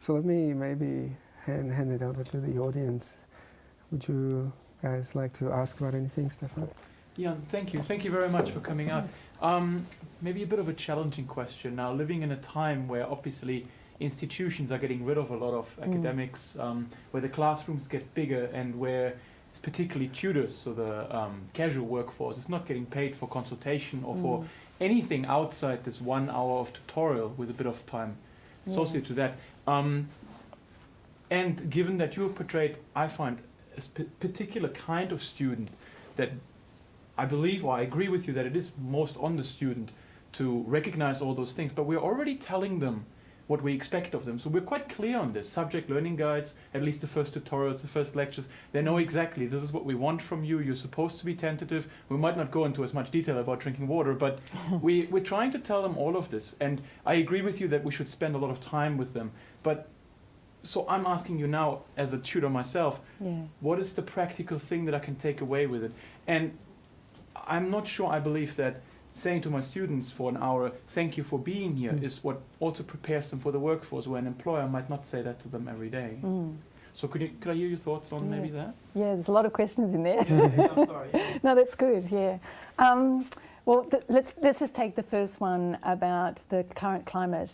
So let me maybe hand it over to the audience. Would you guys like to ask about anything, Stefan? Yeah, thank you. Thank you very much for coming out. Maybe a bit of a challenging question. Now, living in a time where obviously institutions are getting rid of a lot of academics, where the classrooms get bigger and where particularly tutors, so the casual workforce, is not getting paid for consultation or for anything outside this 1 hour of tutorial with a bit of time associated to that. And given that you have portrayed, I find, a particular kind of student that I believe, or I agree with you, that it is most on the student to recognize all those things, but we're already telling them what we expect of them. So we're quite clear on this. Subject learning guides, at least the first tutorials, the first lectures, they know exactly this is what we want from you. You're supposed to be tentative. We might not go into as much detail about drinking water, but we're trying to tell them all of this. And I agree with you that we should spend a lot of time with them. But so I'm asking you now, as a tutor myself, what is the practical thing that I can take away with it? And I'm not sure I believe that saying to my students for an hour, thank you for being here, is what also prepares them for the workforce, where an employer might not say that to them every day. So could I hear your thoughts on maybe that? Yeah, there's a lot of questions in there. I'm sorry. No, that's good, yeah. Well, let's just take the first one about the current climate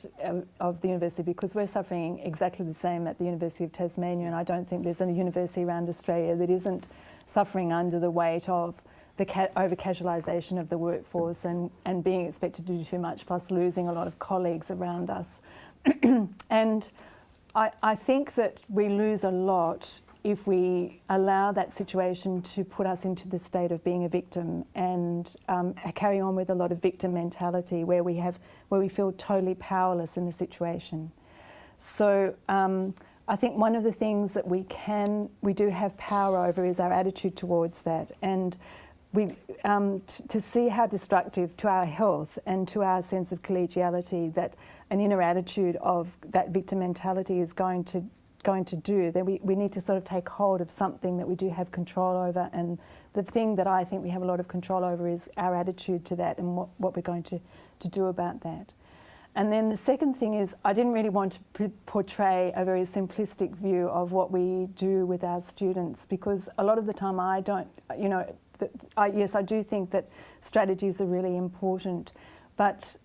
of the university, because we're suffering exactly the same at the University of Tasmania, and I don't think there's a university around Australia that isn't suffering under the weight of the over-casualisation of the workforce and being expected to do too much, plus losing a lot of colleagues around us. And I think that we lose a lot if we allow that situation to put us into the state of being a victim and carry on with a lot of victim mentality where we feel totally powerless in the situation. So I think one of the things that we do have power over is our attitude towards that, and to see how destructive to our health and to our sense of collegiality that an inner attitude of that victim mentality is going to do, then we need to sort of take hold of something that we do have control over. And the thing that I think we have a lot of control over is our attitude to that and what we're going to do about that. And then the second thing is, I didn't really want to portray a very simplistic view of what we do with our students, because a lot of the time I don't, yes, I do think that strategies are really important, but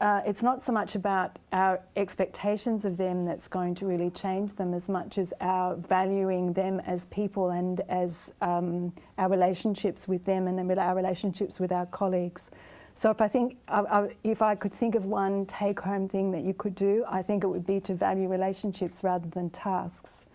it's not so much about our expectations of them that's going to really change them as much as our valuing them as people and as our relationships with them and then our relationships with our colleagues. So if I could think of one take-home thing that you could do, I think it would be to value relationships rather than tasks.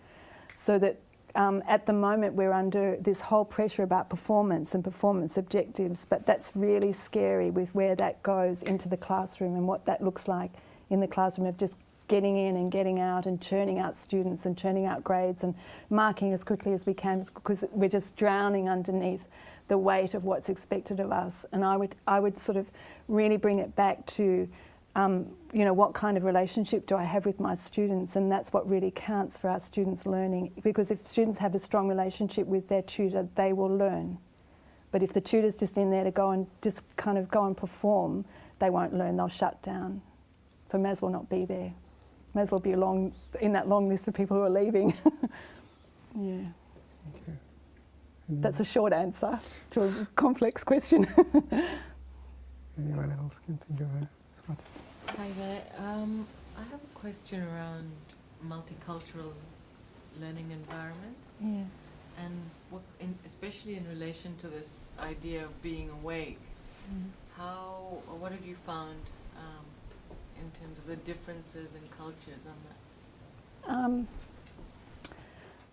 So that at the moment we're under this whole pressure about performance and performance objectives, but that's really scary with where that goes into the classroom and what that looks like in the classroom of just getting in and getting out and churning out students and churning out grades and marking as quickly as we can, because we're just drowning underneath the weight of what's expected of us. And I would sort of really bring it back to what kind of relationship do I have with my students, and that's what really counts for our students' learning, because if students have a strong relationship with their tutor, they will learn. But if the tutor's just in there to go and just kind of go and perform, they won't learn, they'll shut down. So may as well not be there. May as well be in that long list of people who are leaving. Yeah. Okay. That's a short answer to a complex question. Anyone else can think of a spot? Hi there. I have a question around multicultural learning environments. Yeah. And especially in relation to this idea of being awake, what have you found in terms of the differences in cultures on that?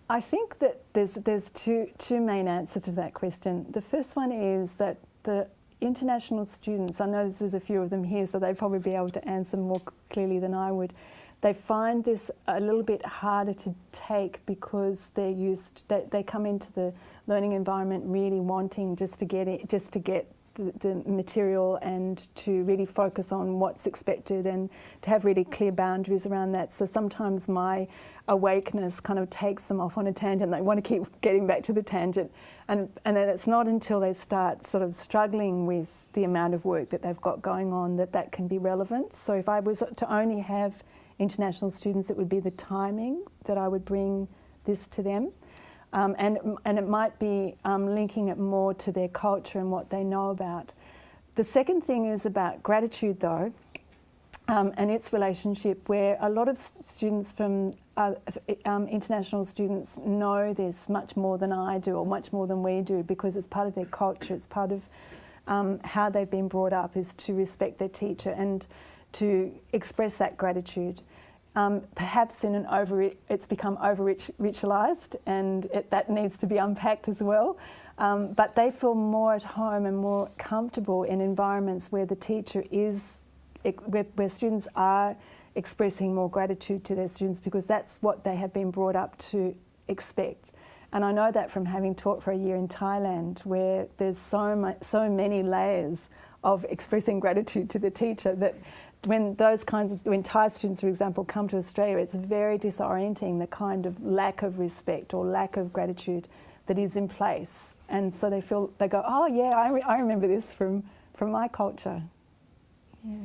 I think that there's two main answers to that question. The first one is that the international students, I know there's a few of them here, so they'd probably be able to answer more clearly than I would. They find this a little bit harder to take because they come into the learning environment really wanting just to get the material and to really focus on what's expected and to have really clear boundaries around that. So sometimes my awakeness kind of takes them off on a tangent. They want to keep getting back to the tangent. And then it's not until they start sort of struggling with the amount of work that they've got going on that can be relevant. So if I was to only have international students, it would be the timing that I would bring this to them. And it might be linking it more to their culture and what they know about. The second thing is about gratitude, though, and its relationship, where a lot of students from international students know this much more than I do, or much more than we do, because it's part of their culture, it's part of how they've been brought up, is to respect their teacher and to express that gratitude. Perhaps it's become over-ritualised, and that needs to be unpacked as well. But they feel more at home and more comfortable in environments where the teacher is, where students are expressing more gratitude to their students, because that's what they have been brought up to expect. And I know that from having taught for a year in Thailand, where there's so many layers of expressing gratitude to the teacher, that when Thai students, for example, come to Australia, it's very disorienting, the kind of lack of respect or lack of gratitude that is in place. And so they go, oh yeah, I remember this from my culture. Yeah.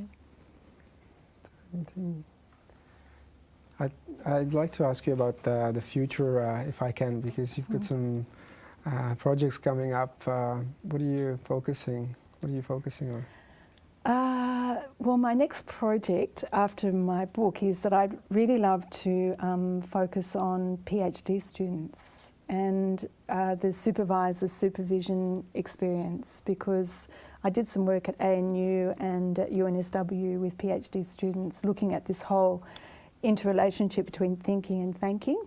I'd like to ask you about the future, if I can, because you've got some projects coming up. What are you focusing on? Well, my next project after my book is that I'd really love to focus on PhD students and the supervision experience, because I did some work at ANU and at UNSW with PhD students looking at this whole interrelationship between thinking and thanking.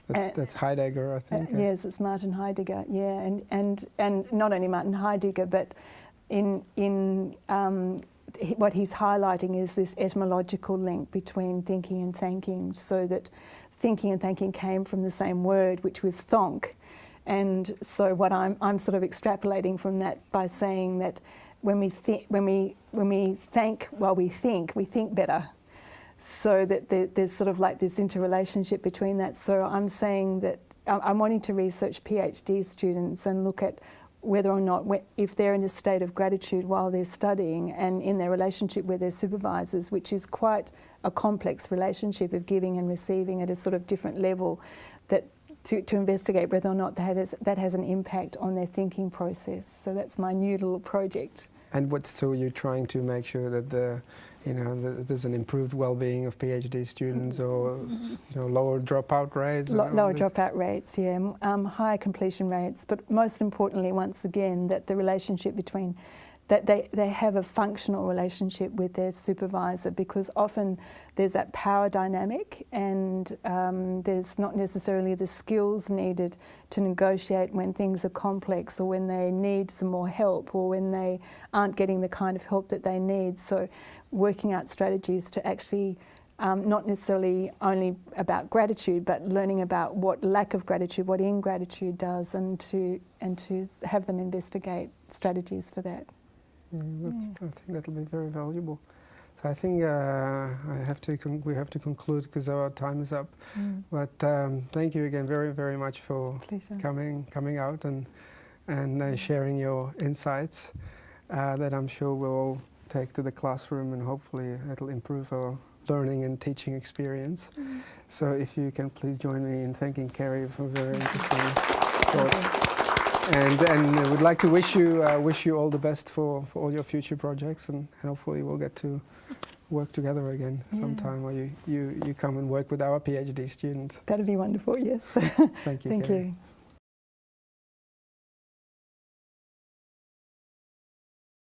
That's Heidegger, I think. Yes, it's Martin Heidegger, yeah, and not only Martin Heidegger, but in what he's highlighting is this etymological link between thinking and thanking, so that thinking and thanking came from the same word, which was thonk. And so what I'm sort of extrapolating from that by saying that when we thank while we think better. So that there's sort of like this interrelationship between that. So I'm saying that I'm wanting to research PhD students and look at whether or not, if they're in a state of gratitude while they're studying and in their relationship with their supervisors, which is quite a complex relationship of giving and receiving at a sort of different level, that to investigate whether or not that has an impact on their thinking process. So that's my new little project. And so you're trying to make sure that there's an improved well-being of PhD students, or lower dropout rates? Lower dropout rates, yeah. Higher completion rates, but most importantly, once again, that the relationship between, that they have a functional relationship with their supervisor, because often there's that power dynamic, and there's not necessarily the skills needed to negotiate when things are complex, or when they need some more help, or when they aren't getting the kind of help that they need. So working out strategies to actually not necessarily only about gratitude, but learning about what lack of gratitude, what ingratitude does, and to have them investigate strategies for that. I think that'll be very valuable. So I think we have to conclude because our time is up. But thank you again very, very much for coming out and sharing your insights that I'm sure we'll all take to the classroom, and hopefully it'll improve our learning and teaching experience. So if you can please join me in thanking Kerry for very interesting thoughts. And I would like to wish you all the best for all your future projects, and hopefully we'll get to work together again sometime, or you come and work with our PhD students. That'd be wonderful, yes. Thank you. Thank Kerry. you.